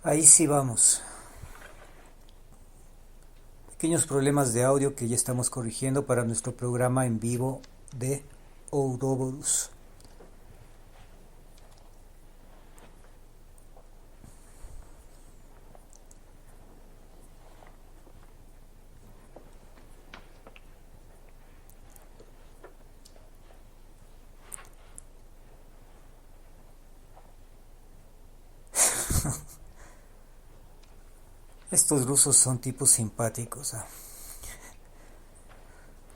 Ahí sí vamos. Pequeños problemas de audio que ya estamos corrigiendo para nuestro programa en vivo de Ouroboros. Estos rusos son tipos simpáticos.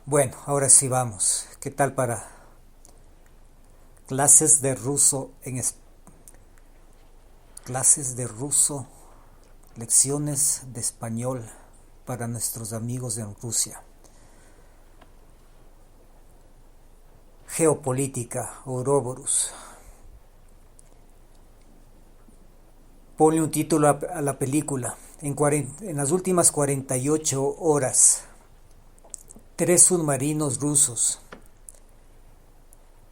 Bueno, ahora sí vamos. ¿Qué tal para clases de ruso clases de ruso, lecciones de español para nuestros amigos en Rusia? Geopolítica, Ouroboros. Ponle un título a la película. En las últimas 48 horas, 3 submarinos rusos,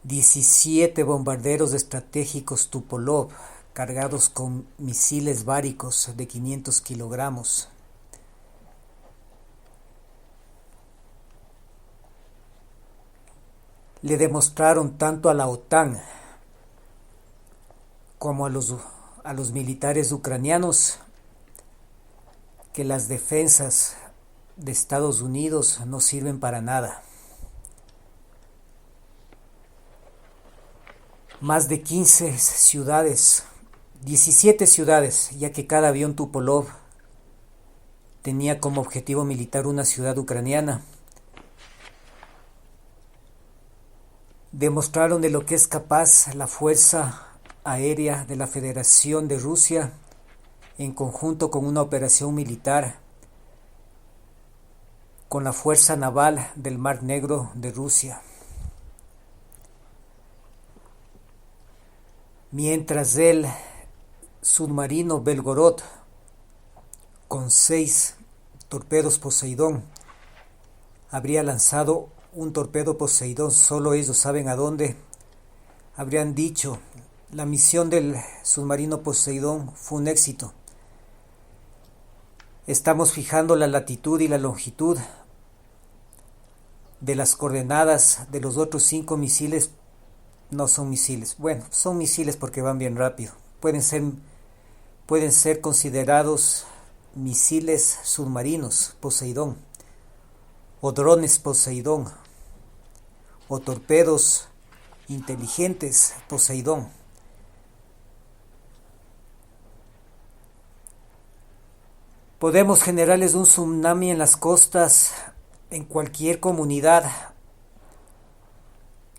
17 bombarderos estratégicos Tupolev cargados con misiles báricos de 500 kilogramos, le demostraron tanto a la OTAN como a los militares ucranianos que las defensas de Estados Unidos no sirven para nada. Más de 15 ciudades, 17 ciudades, ya que cada avión Tupolev tenía como objetivo militar una ciudad ucraniana, demostraron de lo que es capaz la Fuerza Aérea de la Federación de Rusia en conjunto con una operación militar con la Fuerza Naval del Mar Negro de Rusia. Mientras el submarino Belgorod, con 6 torpedos Poseidón, habría lanzado un torpedo Poseidón, solo ellos saben a dónde, habrían dicho: la misión del submarino Poseidón fue un éxito. Estamos fijando la latitud y la longitud de las coordenadas de los otros 5 misiles. No son misiles, bueno, son misiles porque van bien rápido. Pueden ser considerados misiles submarinos Poseidón, o drones Poseidón, o torpedos inteligentes Poseidón. Podemos generarles un tsunami en las costas, en cualquier comunidad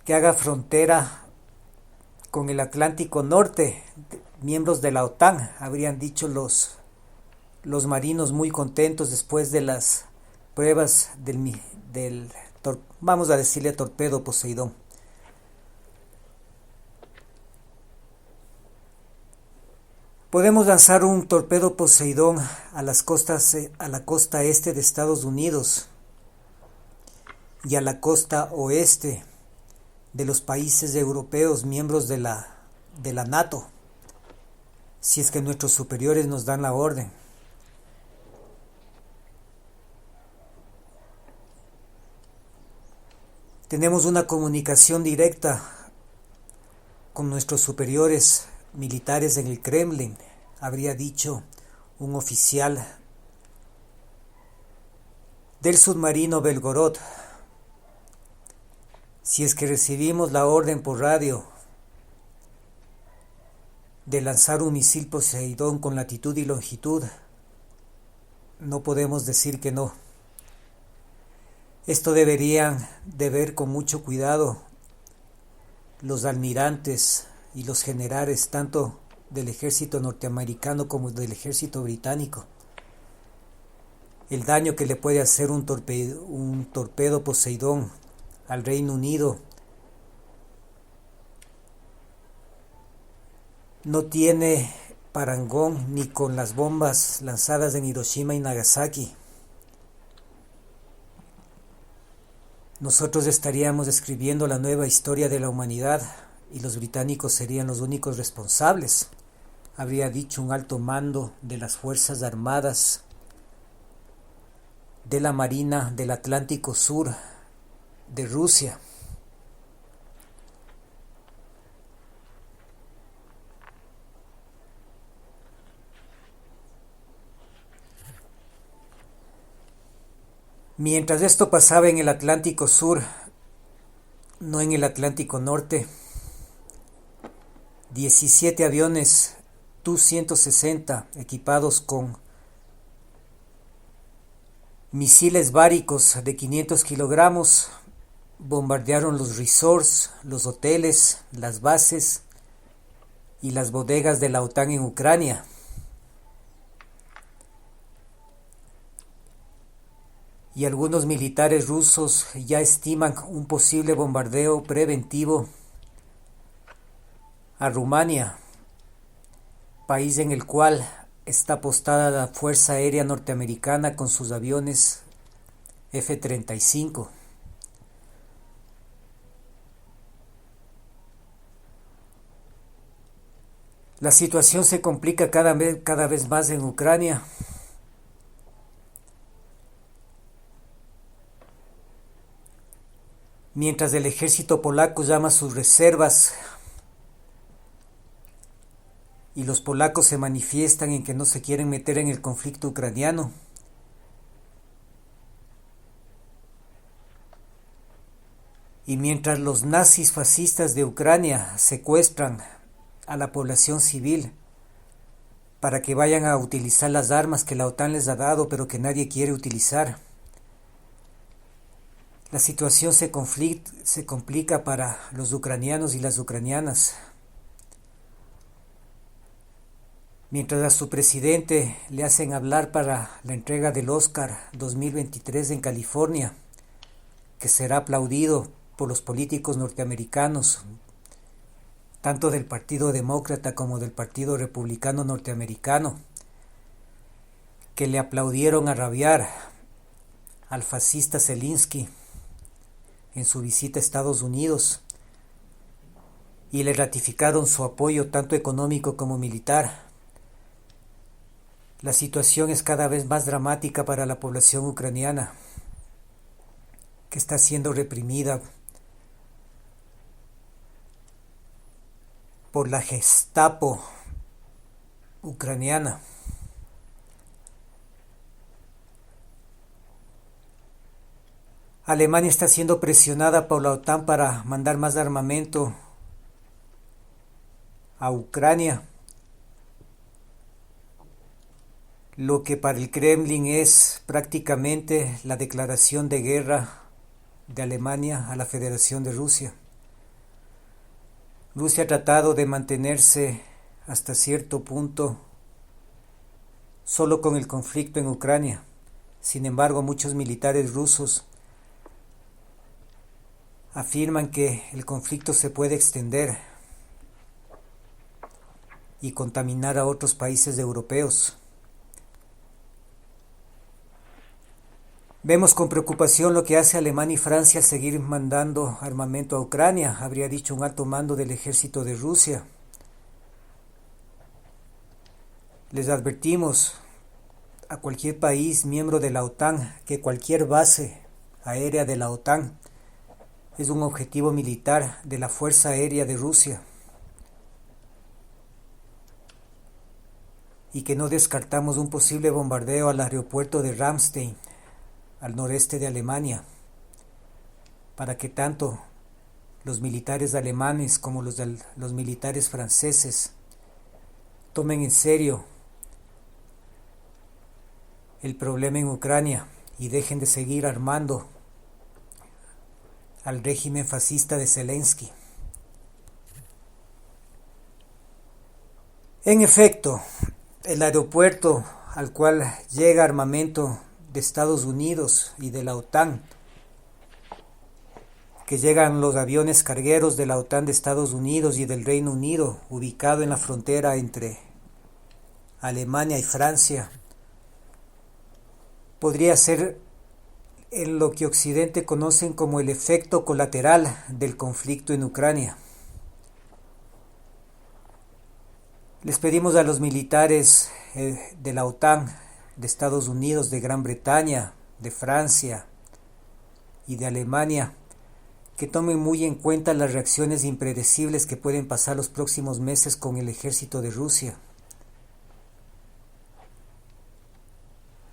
que haga frontera con el Atlántico Norte, miembros de la OTAN, habrían dicho los marinos muy contentos después de las pruebas vamos a decirle torpedo Poseidón. Podemos lanzar un torpedo Poseidón a la costa este de Estados Unidos y a la costa oeste de los países europeos miembros de la NATO, si es que nuestros superiores nos dan la orden. Tenemos una comunicación directa con nuestros superiores militares en el Kremlin, habría dicho un oficial del submarino Belgorod. Si es que recibimos la orden por radio de lanzar un misil Poseidón con latitud y longitud, no podemos decir que no. Esto deberían de ver con mucho cuidado los almirantes y los generales, tanto del ejército norteamericano como del ejército británico. El daño que le puede hacer un torpedo Poseidón al Reino Unido no tiene parangón ni con las bombas lanzadas en Hiroshima y Nagasaki. Nosotros estaríamos escribiendo la nueva historia de la humanidad y los británicos serían los únicos responsables. habría dicho un alto mando de las Fuerzas Armadas de la Marina del Atlántico Sur de Rusia. Mientras esto pasaba en el Atlántico Sur, no en el Atlántico Norte, 17 aviones Tu-160 equipados con misiles báricos de 500 kilogramos bombardearon los resorts, los hoteles, las bases y las bodegas de la OTAN en Ucrania. Y algunos militares rusos ya estiman un posible bombardeo preventivo a Rumania, país en el cual está apostada la Fuerza Aérea Norteamericana con sus aviones F-35. La situación se complica cada vez más en Ucrania. Mientras el ejército polaco llama a sus reservas y los polacos se manifiestan en que no se quieren meter en el conflicto ucraniano, y mientras los nazis fascistas de Ucrania secuestran a la población civil para que vayan a utilizar las armas que la OTAN les ha dado pero que nadie quiere utilizar, la situación se complica para los ucranianos y las ucranianas. Mientras a su presidente le hacen hablar para la entrega del Oscar 2023 en California, que será aplaudido por los políticos norteamericanos, tanto del Partido Demócrata como del Partido Republicano norteamericano, que le aplaudieron a rabiar al fascista Zelensky en su visita a Estados Unidos y le ratificaron su apoyo tanto económico como militar. La situación es cada vez más dramática para la población ucraniana, que está siendo reprimida por la Gestapo ucraniana. Alemania está siendo presionada por la OTAN para mandar más armamento a Ucrania, lo que para el Kremlin es prácticamente la declaración de guerra de Alemania a la Federación de Rusia. Rusia ha tratado de mantenerse hasta cierto punto solo con el conflicto en Ucrania. Sin embargo, muchos militares rusos afirman que el conflicto se puede extender y contaminar a otros países europeos. Vemos con preocupación lo que hace Alemania y Francia al seguir mandando armamento a Ucrania, habría dicho un alto mando del ejército de Rusia. Les advertimos a cualquier país miembro de la OTAN que cualquier base aérea de la OTAN es un objetivo militar de la Fuerza Aérea de Rusia y que no descartamos un posible bombardeo al aeropuerto de Ramstein, al noreste de Alemania, para que tanto los militares alemanes como los militares franceses tomen en serio el problema en Ucrania y dejen de seguir armando al régimen fascista de Zelensky. En efecto, el aeropuerto al cual llega armamento de Estados Unidos y de la OTAN, que llegan los aviones cargueros de la OTAN de Estados Unidos y del Reino Unido, ubicado en la frontera entre Alemania y Francia, podría ser en lo que Occidente conocen como el efecto colateral del conflicto en Ucrania. Les pedimos a los militares de la OTAN, de Estados Unidos, de Gran Bretaña, de Francia y de Alemania, que tomen muy en cuenta las reacciones impredecibles que pueden pasar los próximos meses con el ejército de Rusia.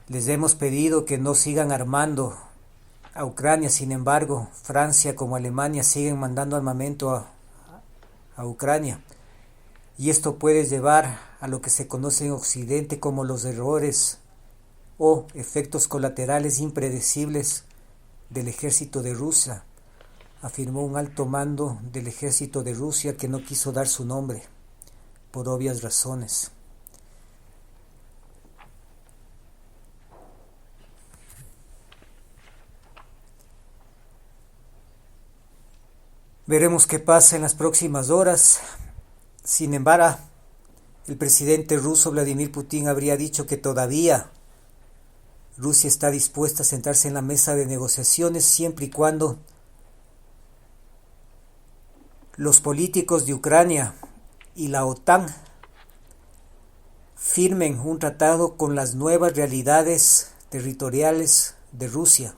Les hemos pedido que no sigan armando a Ucrania. Sin embargo, Francia como Alemania siguen mandando armamento a Ucrania. Y esto puede llevar a lo que se conoce en Occidente como los errores o efectos colaterales impredecibles del ejército de Rusia, afirmó un alto mando del ejército de Rusia que no quiso dar su nombre, por obvias razones. Veremos qué pasa en las próximas horas. Sin embargo, el presidente ruso Vladimir Putin habría dicho que todavía Rusia está dispuesta a sentarse en la mesa de negociaciones siempre y cuando los políticos de Ucrania y la OTAN firmen un tratado con las nuevas realidades territoriales de Rusia.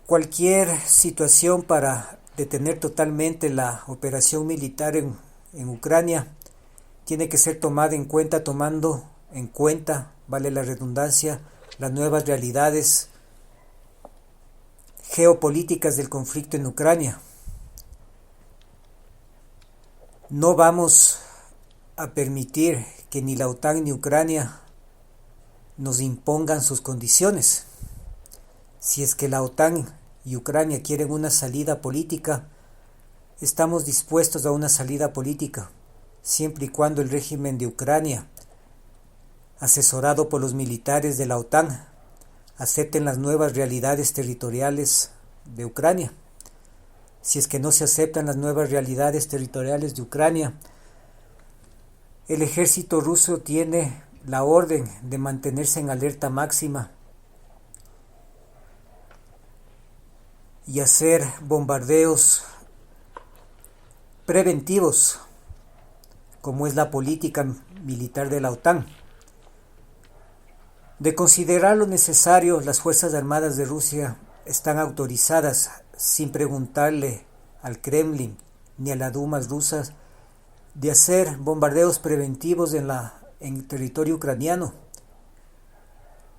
Cualquier situación para detener totalmente la operación militar en Ucrania tiene que ser tomada en cuenta, tomando en cuenta, vale la redundancia, las nuevas realidades geopolíticas del conflicto en Ucrania. No vamos a permitir que ni la OTAN ni Ucrania nos impongan sus condiciones. Si es que la OTAN y Ucrania quieren una salida política, estamos dispuestos a una salida política, siempre y cuando el régimen de Ucrania, asesorado por los militares de la OTAN, acepten las nuevas realidades territoriales de Ucrania. Si es que no se aceptan las nuevas realidades territoriales de Ucrania, el ejército ruso tiene la orden de mantenerse en alerta máxima y hacer bombardeos preventivos, como es la política militar de la OTAN. De considerar lo necesario, las Fuerzas Armadas de Rusia están autorizadas, sin preguntarle al Kremlin ni a las Dumas rusas, de hacer bombardeos preventivos en territorio ucraniano.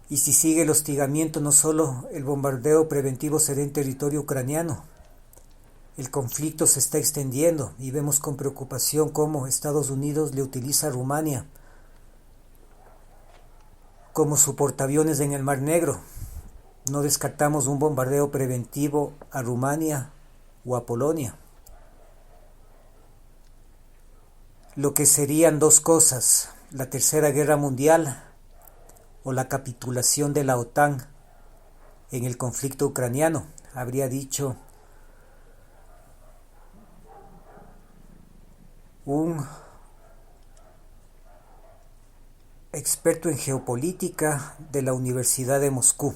Y si sigue el hostigamiento, no solo el bombardeo preventivo será en territorio ucraniano. El conflicto se está extendiendo y vemos con preocupación cómo Estados Unidos le utiliza a Rumania como su portaaviones en el Mar Negro. No descartamos un bombardeo preventivo a Rumania o a Polonia. Lo que serían dos cosas: la Tercera Guerra Mundial o la capitulación de la OTAN en el conflicto ucraniano, habría dicho un experto en geopolítica de la Universidad de Moscú.